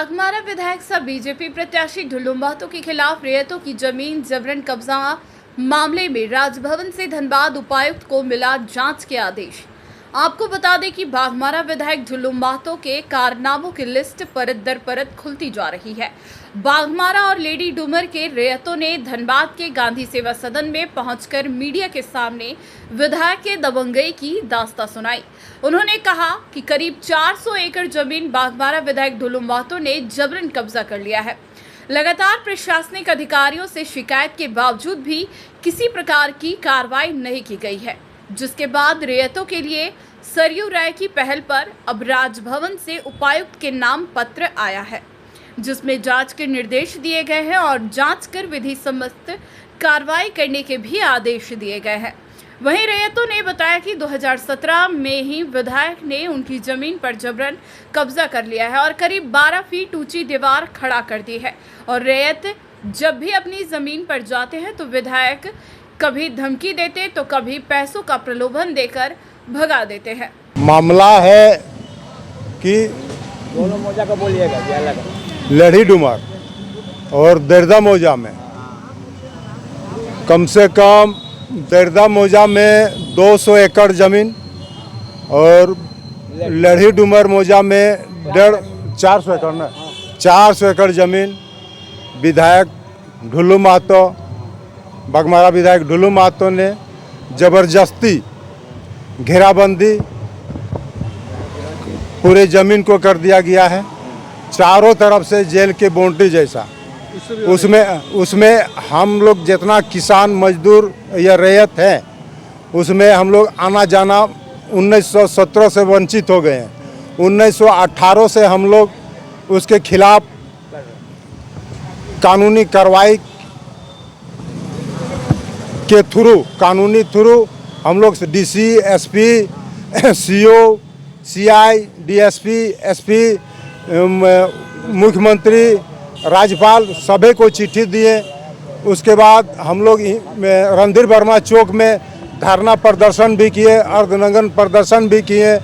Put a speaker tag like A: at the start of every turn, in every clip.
A: बाघमारा विधायक सह बीजेपी प्रत्याशी ढुल्लू महतो के खिलाफ रैयतों की जमीन जबरन कब्जा मामले में राजभवन से धनबाद उपायुक्त को मिला जांच के आदेश। आपको बता दें कि बाघमारा विधायक ढुल्लू महतो के कारनामों की लिस्ट परत दर परत खुलती जा रही है। बाघमारा और लेडी डूमर के रैयतों ने धनबाद के गांधी सेवा सदन में पहुंचकर मीडिया के सामने विधायक के दबंगई की दास्तां सुनाई। उन्होंने कहा कि करीब 400 एकड़ जमीन बाघमारा विधायक ढुल्लू महतो ने जबरन कब्जा कर लिया है। लगातार प्रशासनिक अधिकारियों से शिकायत के बावजूद भी किसी प्रकार की कार्रवाई नहीं की गई है, जिसके बाद रैयतों के लिए सरयू राय की पहल पर अब राजभवन से उपायुक्त के नाम पत्र आया है, जिसमें जांच के निर्देश दिए गए हैं और जांच कर विधि सम्मत कार्रवाई करने के भी आदेश दिए गए हैं। वहीं रैयतों ने बताया कि 2017 में ही विधायक ने उनकी जमीन पर जबरन कब्जा कर लिया है और करीब 12 फीट ऊंची दीवार खड़ा कर दी है और रैयत जब भी अपनी जमीन पर जाते हैं तो विधायक कभी धमकी देते तो कभी पैसों का प्रलोभन देकर भगा देते हैं।
B: मामला है कि
C: दोनों मौजा का बोलिएगा क्या लगा?
B: लेडी डूमर और दर्दा मौजा में कम से कम दर्दा मौजा में 200 एकड़ ज़मीन और लेडी डूमर मौजा में 400 एकड़ ना 400 एकड़ ज़मीन विधायक ढुल्लू महतो बाघमारा विधायक ढुल्लू महतो ने ज़बरदस्ती घेराबंदी पूरे ज़मीन को कर दिया गया है, चारों तरफ से जेल के बाउंड्री जैसा। उसमें हम लोग जितना किसान मजदूर या रैयत है उसमें हम लोग आना जाना 1917 से वंचित हो गए हैं। 1918 से हम लोग उसके खिलाफ कानूनी कार्रवाई के कानूनी थ्रू हम लोग DC, SP, CO, CI, DSP, SP, मुख्यमंत्री, राज्यपाल सभी को चिट्ठी दिए। उसके बाद हम लोग रणधीर वर्मा चौक में धरना प्रदर्शन भी किए, अर्धनग्न प्रदर्शन भी किए।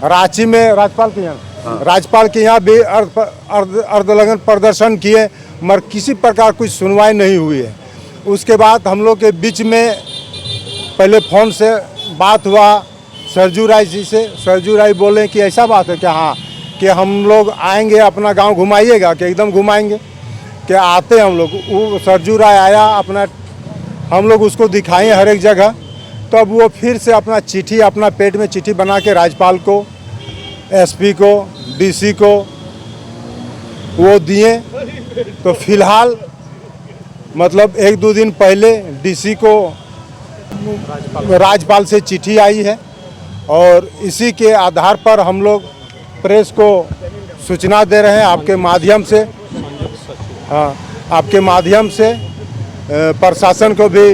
B: रांची में राज्यपाल के यहाँ भी अर्धनग्न प्रदर्शन किए, मगर किसी प्रकार कोई सुनवाई नहीं हुई है। उसके बाद हम लोग के बीच में पहले फ़ोन से बात हुआ सरजू राय जी से। सरजू राय बोले कि ऐसा बात है कि हाँ कि हम लोग आएंगे, अपना गांव घुमाइएगा, कि एकदम घुमाएंगे, कि आते हम लोग। वो सरजू राय आया, अपना हम लोग उसको दिखाएं हर एक जगह। तब तो वो फिर से अपना चिट्ठी, अपना पेट में चिट्ठी बना के राज्यपाल को, एसपी को, डीसी को वो दिए। तो फिलहाल मतलब 1-2 दिन पहले डीसी को राज्यपाल से चिट्ठी आई है और इसी के आधार पर हम लोग प्रेस को सूचना दे रहे हैं आपके माध्यम से। हाँ, आपके माध्यम से प्रशासन को भी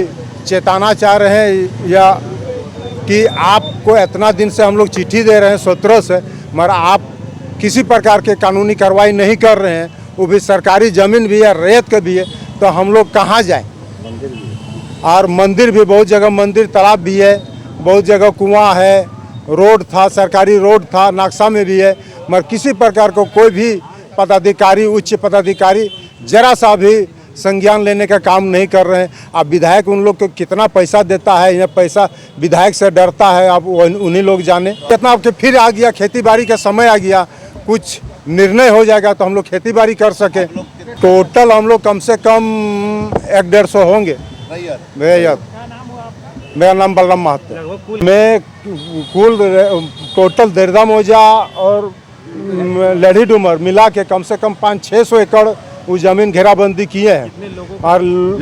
B: चेताना चाह रहे हैं या कि आपको इतना दिन से हम लोग चिट्ठी दे रहे हैं 17 से, मगर आप किसी प्रकार के कानूनी कार्रवाई नहीं कर रहे हैं। वो भी सरकारी ज़मीन भी है, रैयत के भी है, तो हम लोग कहाँ जाएं? और मंदिर भी बहुत जगह, मंदिर तालाब भी है, बहुत जगह कुआं है, रोड था, सरकारी रोड था, नक्शा में भी है, मगर किसी प्रकार को कोई भी पदाधिकारी, उच्च पदाधिकारी जरा सा भी संज्ञान लेने का काम नहीं कर रहे हैं। अब विधायक उन लोग को कितना पैसा देता है, यह पैसा विधायक से डरता है, अब उन्हीं लोग जाने। कितना आपके फिर आ गया, खेती बाड़ी का समय आ गया, कुछ निर्णय हो जाएगा तो हम लोग खेती बाड़ी कर सके। टोटल हम लोग कम से कम 150 होंगे भैया। मेरा नाम बलराम महतो। मैं कुल टोटल दर्दा मौजा और लेडी डूमर मिला के कम से कम 500-600 एकड़ वो जमीन घेराबंदी किए हैं। और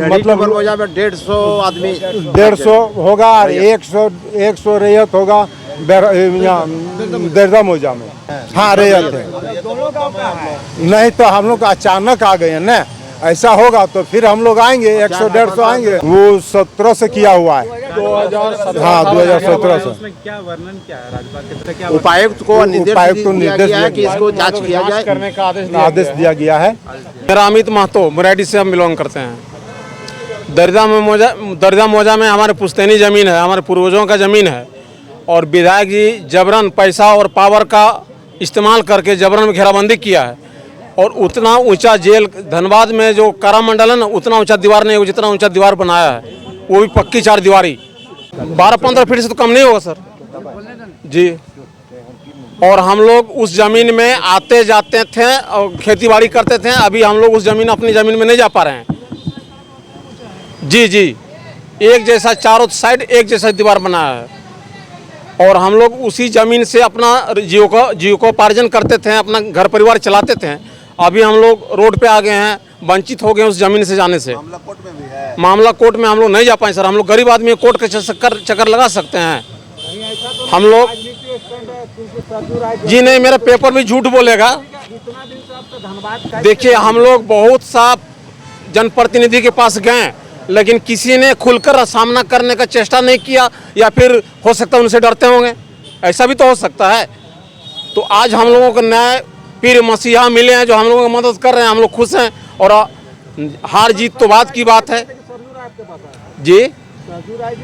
B: मतलब
C: मौजा में 150 आदमी
B: 150 होगा और 100 रैयत होगा दर्दा मौजा में। हाँ, रैयत है। नहीं तो हम लोग अचानक आ गए हैं ना, ऐसा होगा तो फिर हम लोग आएंगे, 100-150 आएंगे। वो 17 से किया हुआ है, 2017 से।
D: उसमें क्या वर्णन क्या है? राज्यपाल क्या
C: उपायुक्त को निर्देश दिया कि इसको जांच किया जाए,
D: करने का
B: आदेश दिया गया है।
D: मेरा अमित महतो, मुराडी से हम बिलोंग करते हैं। दर्दा मौजा में हमारे पुश्तैनी ज़मीन है, हमारे पूर्वजों का ज़मीन है और विधायक जी जबरन पैसा और पावर का इस्तेमाल करके जबरन घेराबंदी किया है और उतना ऊंचा जेल धनबाद में जो कारा मंडल है ना, उतना ऊंचा दीवार नहीं होगा जितना ऊंचा दीवार बनाया है, वो भी पक्की 4 दीवारी। 12-15 फीट से तो कम नहीं होगा सर जी। और हम लोग उस ज़मीन में आते जाते थे और खेती बाड़ी करते थे। अभी हम लोग उस ज़मीन अपनी ज़मीन में नहीं जा पा रहे हैं जी जी। एक जैसा चारों साइड एक जैसा दीवार बनाया है और हम लोग उसी ज़मीन से अपना जीविकोपार्जन करते थे, अपना घर परिवार चलाते थे। अभी हम लोग रोड पे आ गए हैं, वंचित हो गए उस ज़मीन से जाने से। मामला कोर्ट में हम लोग नहीं जा पाए सर। हम लोग गरीब आदमी कोर्ट के चक्कर लगा सकते हैं हम लोग जी नहीं। मेरा पेपर भी झूठ बोलेगा। देखिए हम लोग बहुत सा जनप्रतिनिधि के पास गए, लेकिन किसी ने खुलकर सामना करने का चेष्टा नहीं किया, या फिर हो सकता है उनसे डरते होंगे, ऐसा भी तो हो सकता है। तो आज हम लोगों को न्याय पीर मसीहा मिले हैं जो हम लोगों की मदद कर रहे हैं। हम लोग खुश हैं और हार जीत तो बात की बात है जी।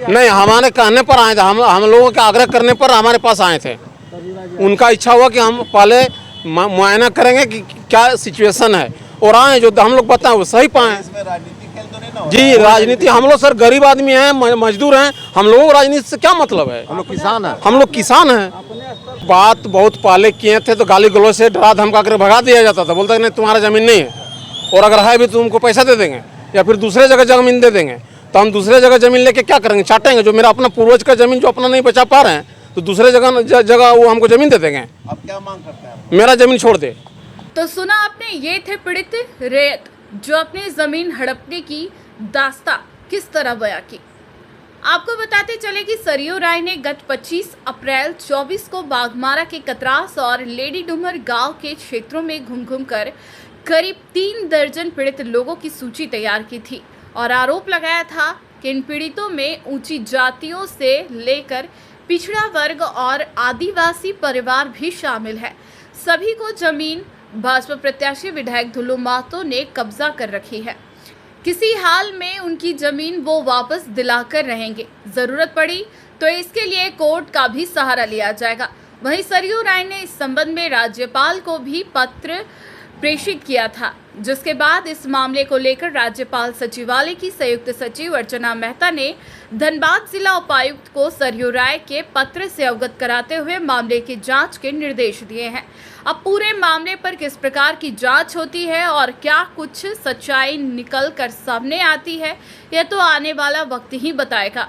D: नहीं, हमारे कहने पर आए थे, हम लोगों के आग्रह करने पर हमारे पास आए थे। उनका इच्छा हुआ कि हम पहले मुआयना करेंगे कि क्या सिचुएशन है, और आए जो हम लोग बताएं वो सही पाएं जी। राजनीति हम लोग सर गरीब आदमी हैं, मजदूर हैं, हम लोगों को राजनीति से क्या मतलब है?
C: हम लोग किसान हैं।
D: हम लोग किसान हैं। बात बहुत पहले किए थे तो गाली गलौज से डरा धमका कर भगा दिया जाता था, बोलता नहीं तुम्हारा ज़मीन नहीं है, और अगर है भी तो तुमको पैसा दे देंगे या फिर दूसरे जगह ज़मीन दे देंगे। तो हम दूसरे जगह ज़मीन लेके क्या करेंगे? चाटेंगे। जो मेरा अपना पूर्वज का ज़मीन जो अपना नहीं बचा पा रहे हैं तो दूसरे जगह वो हमको ज़मीन दे देंगे।
C: अब क्या मांग करते हैं?
D: मेरा ज़मीन छोड़ दे।
A: तो सुना आपने, ये थे पीड़ित रैयत जो अपनी जमीन हड़पने की दास्तां किस तरह बयां की। आपको बताते चले कि सरयू राय ने गत 25 अप्रैल 24 को बाघमारा के कतरास और लेडी डुमर गांव के क्षेत्रों में घूम कर करीब 3 दर्जन पीड़ित लोगों की सूची तैयार की थी और आरोप लगाया था कि इन पीड़ितों में ऊंची जातियों से लेकर पिछड़ा वर्ग और आदिवासी परिवार भी शामिल है। सभी को जमीन भाजपा प्रत्याशी विधायक दुल्लू महतो ने कब्जा कर रखी है। किसी हाल में उनकी जमीन वो वापस दिलाकर रहेंगे। जरूरत पड़ी तो इसके लिए कोर्ट का भी सहारा लिया जाएगा। वहीं सरयू राय ने इस संबंध में राज्यपाल को भी पत्र प्रेषित किया था, जिसके बाद इस मामले को लेकर राज्यपाल सचिवालय की संयुक्त सचिव अर्चना मेहता ने धनबाद जिला उपायुक्त को सरयू राय के पत्र से अवगत कराते हुए मामले की जांच के निर्देश दिए हैं। अब पूरे मामले पर किस प्रकार की जांच होती है और क्या कुछ सच्चाई निकल कर सामने आती है, यह तो आने वाला वक्त ही बताएगा।